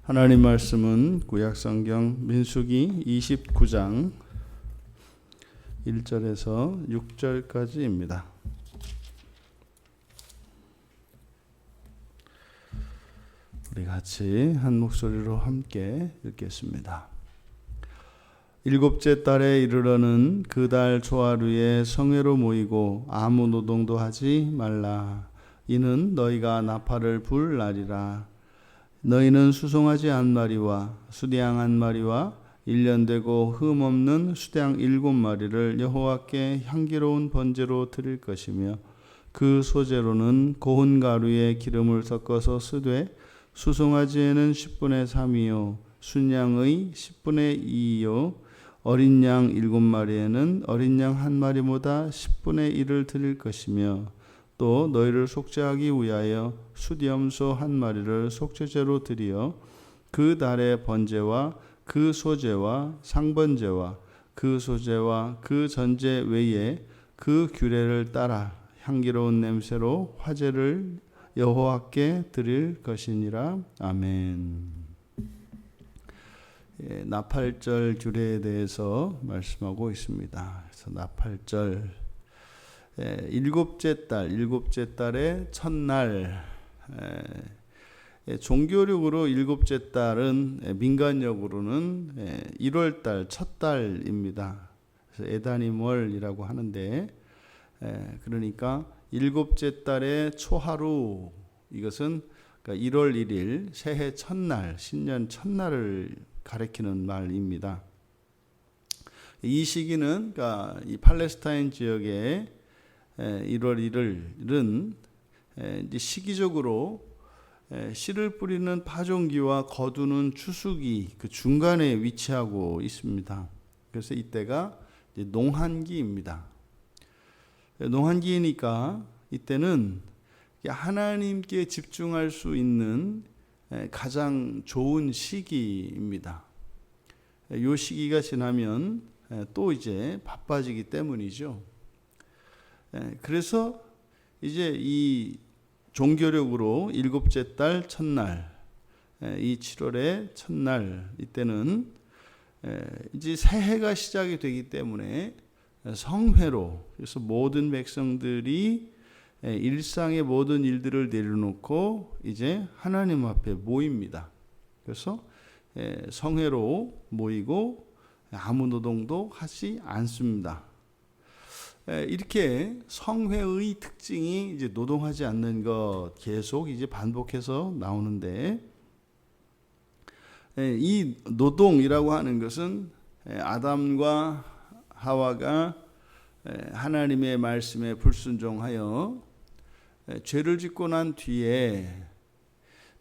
하나님 말씀은 구약성경 민수기 29장 1절에서 6절까지입니다. 우리 같이 한 목소리로 함께 읽겠습니다. 일곱째 달에 이르러는 그 달 초하루에 성회로 모이고 아무 노동도 하지 말라. 이는 너희가 나팔을 불 날이라. 너희는 수송아지 한 마리와 수양 한 마리와 1년 되고 흠 없는 수양 7마리를 여호와께 향기로운 번제로 드릴 것이며 그 소제로는 고운 가루에 기름을 섞어서 쓰되 수송아지에는 10분의 3이요 순양의 10분의 2이요 어린 양 7마리에는 어린 양 한 마리보다 10분의 1을 드릴 것이며 또 너희를 속죄하기 위하여 숫염소 한 마리를 속죄제로 드리어 그 달의 번제와 그 소제와 상번제와 그 소제와 그 전제 외에 그 규례를 따라 향기로운 냄새로 화제를 여호와께 드릴 것이니라. 아멘. 나팔절 규례에 대해서 말씀하고 있습니다. 그래서 나팔절 일곱째 달의 첫날, 종교력으로 일곱째 달은 민간력으로는 1월 달 첫 달입니다. 그래서 에다님월이라고 하는데, 그러니까 일곱째 달의 초하루, 이것은 1월 1일 새해 첫날, 신년 첫날을 가리키는 말입니다. 이 시기는 그러니까 이 팔레스타인 지역에 1월 1일은 이제 시기적으로 씨를 뿌리는 파종기와 거두는 추수기 그 중간에 위치하고 있습니다. 그래서 이때가 이제 농한기입니다. 농한기니까 이때는 하나님께 집중할 수 있는 가장 좋은 시기입니다. 이 시기가 지나면 또 이제 바빠지기 때문이죠. 그래서 이제 이 종교력으로 일곱째 달 첫날, 이 7월의 첫날, 이때는 이제 새해가 시작이 되기 때문에 성회로, 그래서 모든 백성들이 일상의 모든 일들을 내려놓고 이제 하나님 앞에 모입니다. 그래서 성회로 모이고 아무 노동도 하지 않습니다. 이렇게 성회의 특징이 이제 노동하지 않는 것 계속 이제 반복해서 나오는데, 이 노동이라고 하는 것은 아담과 하와가 하나님의 말씀에 불순종하여 죄를 짓고 난 뒤에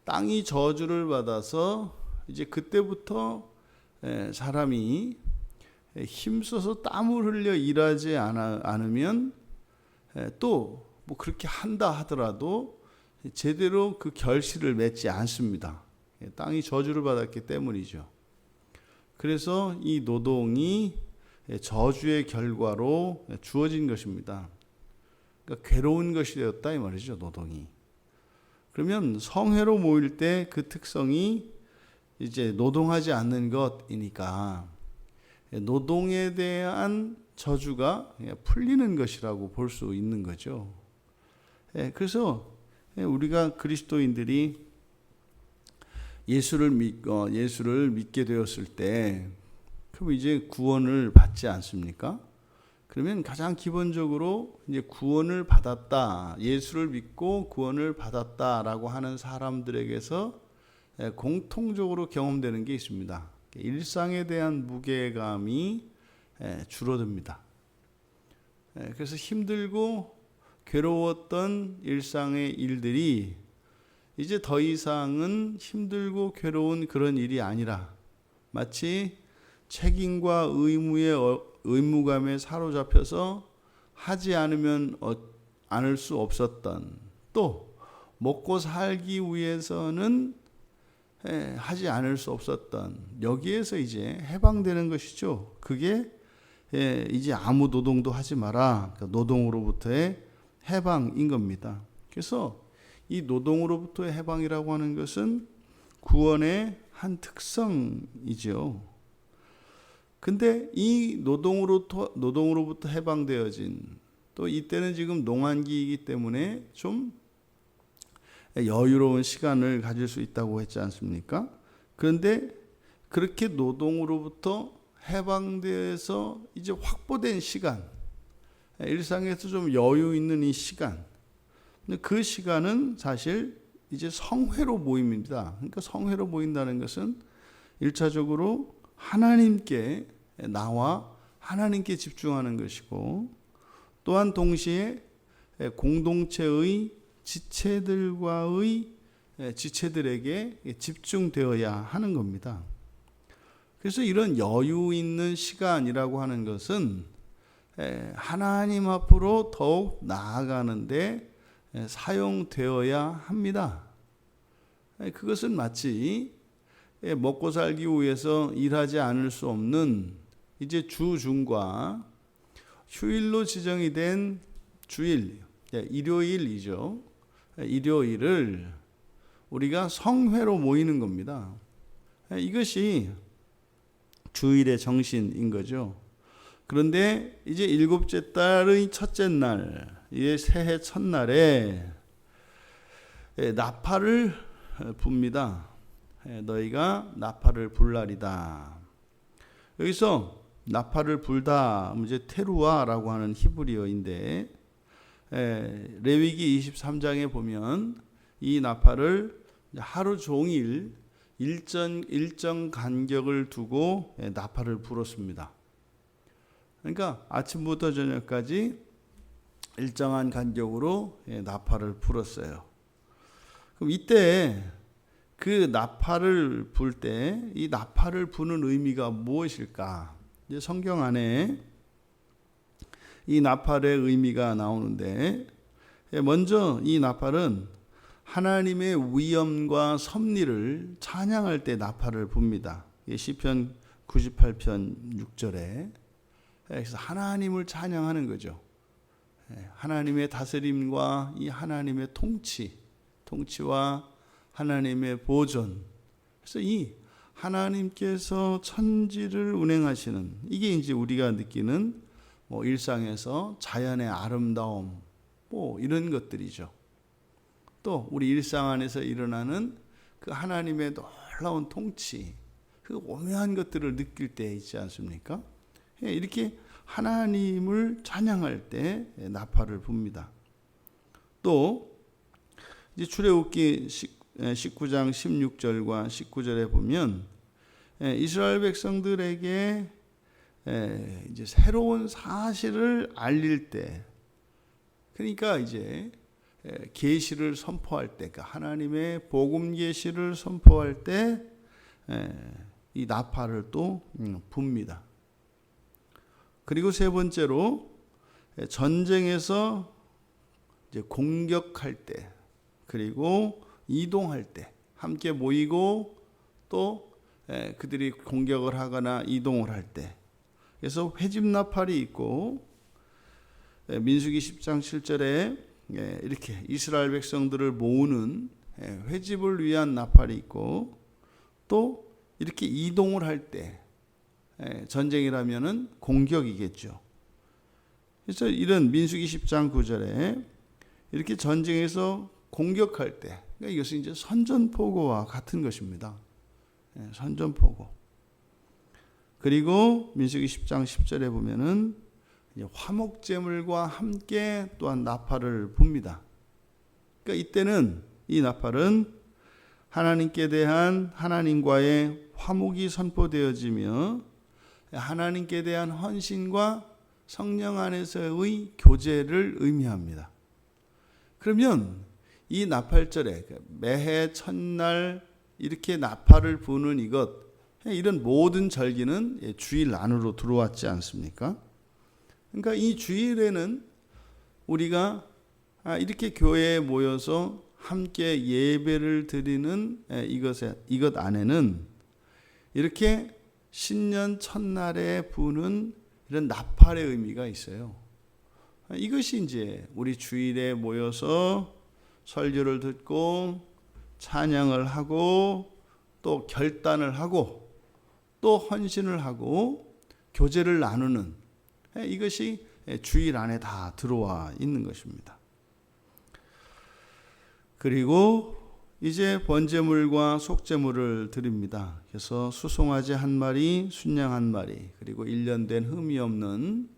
땅이 저주를 받아서 이제 그때부터 사람이 힘써서 땀을 흘려 일하지 않으면 또 뭐 그렇게 한다 하더라도 제대로 그 결실을 맺지 않습니다. 땅이 저주를 받았기 때문이죠. 그래서 이 노동이 저주의 결과로 주어진 것입니다. 그러니까 괴로운 것이 되었다 이 말이죠, 노동이. 그러면 성회로 모일 때 그 특성이 이제 노동하지 않는 것이니까 노동에 대한 저주가 풀리는 것이라고 볼 수 있는 거죠. 그래서 우리가 그리스도인들이 예수를 믿게 되었을 때 그럼 이제 구원을 받지 않습니까? 그러면 가장 기본적으로 이제 구원을 받았다, 예수를 믿고 구원을 받았다라고 하는 사람들에게서 공통적으로 경험되는 게 있습니다. 일상에 대한 무게감이 줄어듭니다. 그래서 힘들고 괴로웠던 일상의 일들이 이제 더 이상은 힘들고 괴로운 그런 일이 아니라 마치 책임과 의무감에 사로잡혀서 하지 않으면 않을 수 없었던, 또 먹고 살기 위해서는 하지 않을 수 없었던, 여기에서 이제 해방되는 것이죠. 그게 이제 아무 노동도 하지 마라, 노동으로부터의 해방인 겁니다. 그래서 이 노동으로부터의 해방이라고 하는 것은 구원의 한 특성이죠. 근데 이 노동으로부터 해방되어진, 또 이때는 지금 농한기이기 때문에 좀 여유로운 시간을 가질 수 있다고 했지 않습니까? 그런데 그렇게 노동으로부터 해방되어서 이제 확보된 시간, 일상에서 좀 여유 있는 이 시간, 근데 그 시간은 사실 이제 성회로 모임입니다. 그러니까 성회로 모인다는 것은 1차적으로 하나님께 나와 하나님께 집중하는 것이고, 또한 동시에 공동체의 지체들에게 집중되어야 하는 겁니다. 그래서 이런 여유 있는 시간이라고 하는 것은 하나님 앞으로 더욱 나아가는데 사용되어야 합니다. 그것은 마치 먹고 살기 위해서 일하지 않을 수 없는 이제 주중과 휴일로 지정이 된 주일, 일요일이죠. 일요일을 우리가 성회로 모이는 겁니다. 이것이 주일의 정신인 거죠. 그런데 이제 일곱째 달의 첫째 날, 새해 첫날에 나팔을 붑니다. 너희가 나팔을 불 날이다. 여기서 나팔을 불다, 이제 테루아라고 하는 히브리어인데, 레위기 23장에 보면 이 나팔을 하루 종일 일정 간격을 두고 나팔을 불었습니다. 그러니까 아침부터 저녁까지 일정한 간격으로 나팔을 불었어요. 그럼 이때 그 나팔을 불 때 이 나팔을 부는 의미가 무엇일까? 이제 성경 안에 이 나팔의 의미가 나오는데, 먼저 이 나팔은 하나님의 위엄과 섭리를 찬양할 때 나팔을 붑니다. 시편 98편 6절에. 그래서 하나님을 찬양하는 거죠. 하나님의 다스림과 이 하나님의 통치와 하나님의 보존. 그래서 이 하나님께서 천지를 운행하시는, 이게 이제 우리가 느끼는 일상에서 자연의 아름다움, 이런 것들이죠. 또 우리 일상 안에서 일어나는 그 하나님의 놀라운 통치, 그 오묘한 것들을 느낄 때 있지 않습니까? 이렇게 하나님을 찬양할 때 나팔을 붑니다. 또 이제 출애굽기 19장 16절과 19절에 보면 이스라엘 백성들에게 이제 새로운 사실을 알릴 때, 그러니까 이제 계시를 선포할 때, 그러니까 하나님의 복음 계시를 선포할 때 이 나팔을 또 붑니다. 그리고 세 번째로 전쟁에서 이제 공격할 때, 그리고 이동할 때 함께 모이고, 또 그들이 공격을 하거나 이동을 할 때, 그래서 회집 나팔이 있고, 민수기 10장 7절에 이렇게 이스라엘 백성들을 모으는 회집을 위한 나팔이 있고, 또 이렇게 이동을 할 때, 전쟁이라면은 공격이겠죠. 그래서 이런 민수기 10장 9절에 이렇게 전쟁에서 공격할 때, 그러니까 이것은 이제 선전포고와 같은 것입니다. 선전포고. 그리고 민수기 10장 10절에 보면은 화목제물과 함께 또한 나팔을 붑니다. 그러니까 이때는 이 나팔은 하나님께 대한 하나님과의 화목이 선포되어지며 하나님께 대한 헌신과 성령 안에서의 교제를 의미합니다. 그러면 이 나팔절에 매해 첫날 이렇게 나팔을 부는 이런 모든 절기는 주일 안으로 들어왔지 않습니까? 그러니까 이 주일에는 우리가 이렇게 교회에 모여서 함께 예배를 드리는 이것 안에는 이렇게 신년 첫날에 부는 이런 나팔의 의미가 있어요. 이것이 이제 우리 주일에 모여서 설교를 듣고 찬양을 하고 또 결단을 하고 또 헌신을 하고 교제를 나누는 이것이 주일 안에 다 들어와 있는 것입니다. 그리고 이제 번제물과 속제물을 드립니다. 그래서 수송아지 한 마리, 순양 한 마리, 그리고 1년 된 흠이 없는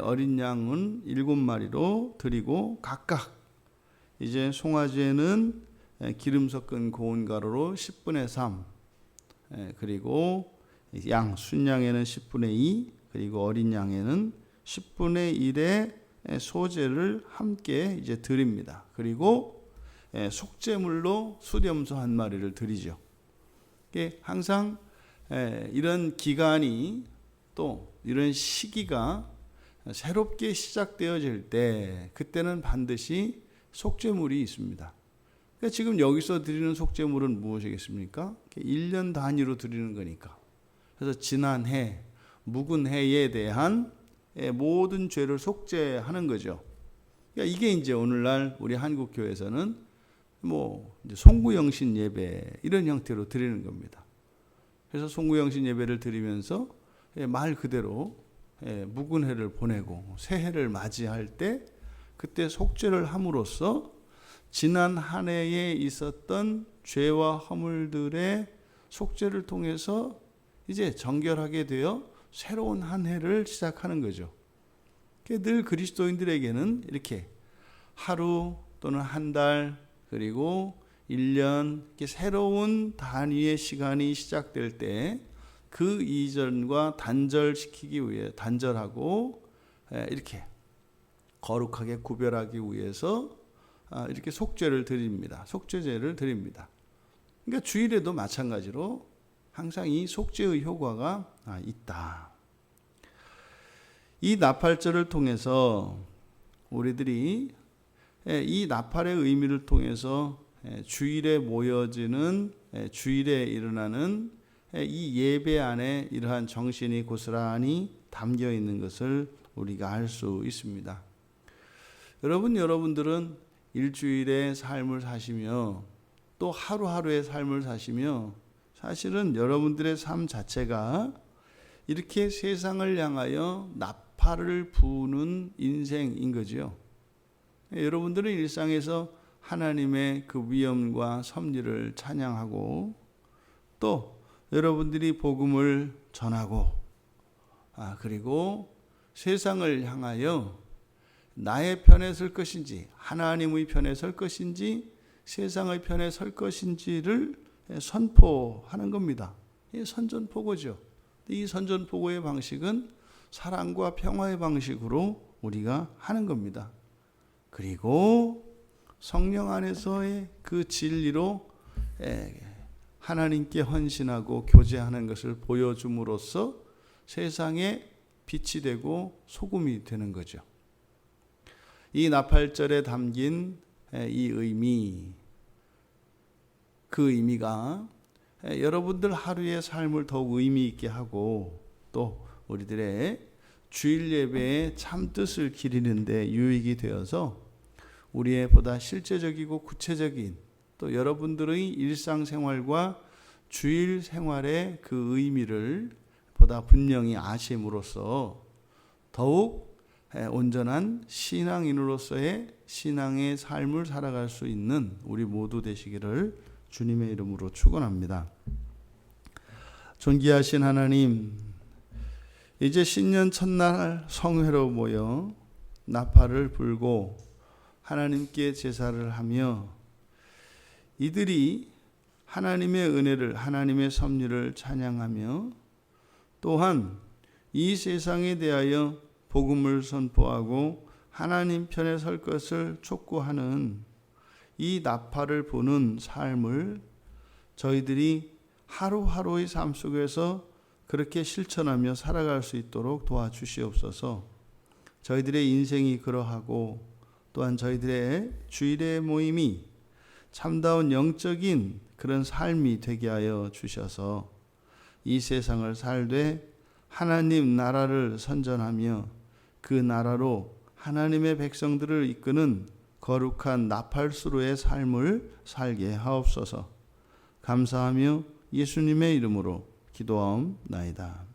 어린 양은 7마리로 드리고 각각 이제 송아지에는 기름 섞은 고운 가루로 10분의 3, 그리고 양 순양에는 10분의 2, 그리고 어린 양에는 10분의 1의 소제를 함께 이제 드립니다. 그리고 속제물로 수렴소 한 마리를 드리죠. 항상 이런 기간이 또 이런 시기가 새롭게 시작되어질 때 그때는 반드시 속죄물이 있습니다. 그러니까 지금 여기서 드리는 속죄물은 무엇이겠습니까? 1년 단위로 드리는 거니까. 그래서 지난 해, 묵은 해에 대한 모든 죄를 속죄하는 거죠. 그러니까 이게 이제 오늘날 우리 한국 교회에서는 이제 송구영신 예배 이런 형태로 드리는 겁니다. 그래서 송구영신 예배를 드리면서 말 그대로 묵은 해를 보내고 새해를 맞이할 때 그때 속죄를 함으로써 지난 한 해에 있었던 죄와 허물들의 속죄를 통해서 이제 정결하게 되어 새로운 한 해를 시작하는 거죠. 늘 그리스도인들에게는 이렇게 하루 또는 한 달 그리고 1년 이렇게 새로운 단위의 시간이 시작될 때 그 이전과 단절시키기 위해 단절하고 이렇게 거룩하게 구별하기 위해서 이렇게 속죄를 드립니다. 속죄제를 드립니다. 그러니까 주일에도 마찬가지로 항상 이 속죄의 효과가 있다. 이 나팔절을 통해서 우리들이 이 나팔의 의미를 통해서 주일에 모여지는 주일에 일어나는 이 예배 안에 이러한 정신이 고스란히 담겨 있는 것을 우리가 알 수 있습니다. 여러분들은 일주일의 삶을 사시며 또 하루하루의 삶을 사시며 사실은 여러분들의 삶 자체가 이렇게 세상을 향하여 나팔을 부는 인생인 거죠. 여러분들은 일상에서 하나님의 그 위엄과 섭리를 찬양하고 또 여러분들이 복음을 전하고 그리고 세상을 향하여 나의 편에 설 것인지 하나님의 편에 설 것인지 세상의 편에 설 것인지를 선포하는 겁니다. 이 선전포고죠. 이 선전포고의 방식은 사랑과 평화의 방식으로 우리가 하는 겁니다. 그리고 성령 안에서의 그 진리로 하나님께 헌신하고 교제하는 것을 보여줌으로써 세상에 빛이 되고 소금이 되는 거죠. 이 나팔절에 담긴 이 의미, 그 의미가 여러분들 하루의 삶을 더욱 의미 있게 하고 또 우리들의 주일 예배의 참 뜻을 기리는 데 유익이 되어서 우리의 보다 실제적이고 구체적인 또 여러분들의 일상생활과 주일 생활의 그 의미를 보다 분명히 아심으로써 더욱 온전한 신앙인으로서의 신앙의 삶을 살아갈 수 있는 우리 모두 되시기를 주님의 이름으로 축원합니다. 존귀하신 하나님, 이제 신년 첫날 성회로 모여 나팔을 불고 하나님께 제사를 하며 이들이 하나님의 은혜를 하나님의 섭리를 찬양하며 또한 이 세상에 대하여 복음을 선포하고 하나님 편에 설 것을 촉구하는 이 나팔을 부는 삶을 저희들이 하루하루의 삶 속에서 그렇게 실천하며 살아갈 수 있도록 도와주시옵소서. 저희들의 인생이 그러하고 또한 저희들의 주일의 모임이 참다운 영적인 그런 삶이 되게 하여 주셔서 이 세상을 살되 하나님 나라를 선전하며 그 나라로 하나님의 백성들을 이끄는 거룩한 나팔수로의 삶을 살게 하옵소서. 감사하며 예수님의 이름으로 기도하옵나이다.